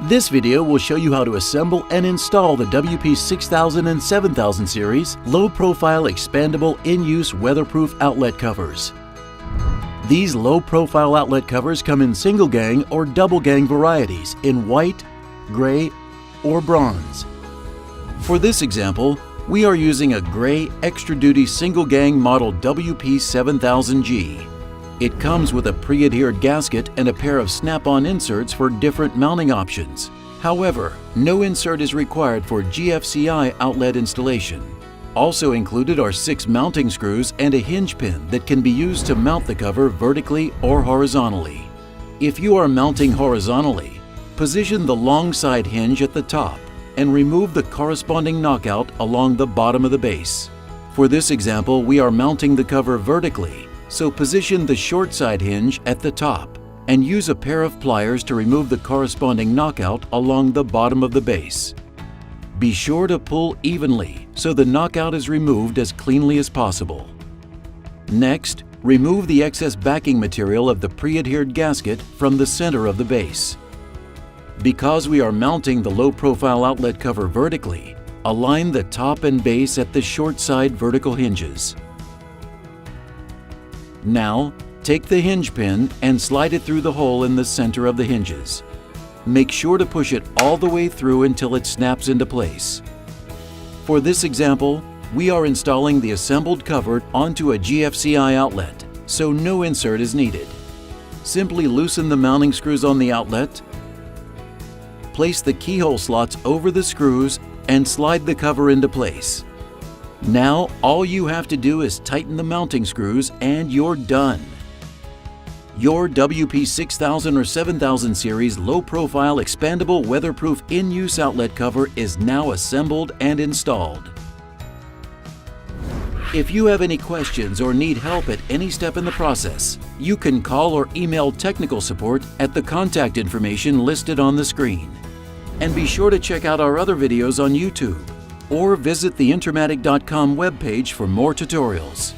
This video will show you how to assemble and install the WP6000 and 7000 series low-profile expandable in-use weatherproof outlet covers. These low-profile outlet covers come in single gang or double gang varieties in white, gray, or bronze. For this example, we are using a gray extra-duty single gang model WP7000G. It comes with a pre-adhered gasket and a pair of snap-on inserts for different mounting options. However, no insert is required for GFCI outlet installation. Also included are 6 mounting screws and a hinge pin that can be used to mount the cover vertically or horizontally. If you are mounting horizontally, position the long side hinge at the top and remove the corresponding knockout along the bottom of the base. For this example, we are mounting the cover vertically, so position the short side hinge at the top and use a pair of pliers to remove the corresponding knockout along the bottom of the base. Be sure to pull evenly so the knockout is removed as cleanly as possible. Next, remove the excess backing material of the pre-adhered gasket from the center of the base. Because we are mounting the low-profile outlet cover vertically, align the top and base at the short side vertical hinges. Now, take the hinge pin and slide it through the hole in the center of the hinges. Make sure to push it all the way through until it snaps into place. For this example, we are installing the assembled cover onto a GFCI outlet, so no insert is needed. Simply loosen the mounting screws on the outlet, place the keyhole slots over the screws, and slide the cover into place. Now, all you have to do is tighten the mounting screws and you're done. Your WP6000 or 7000 series low-profile expandable weatherproof in-use outlet cover is now assembled and installed. If you have any questions or need help at any step in the process, you can call or email technical support at the contact information listed on the screen. And be sure to check out our other videos on YouTube, or visit the Intermatic.com webpage for more tutorials.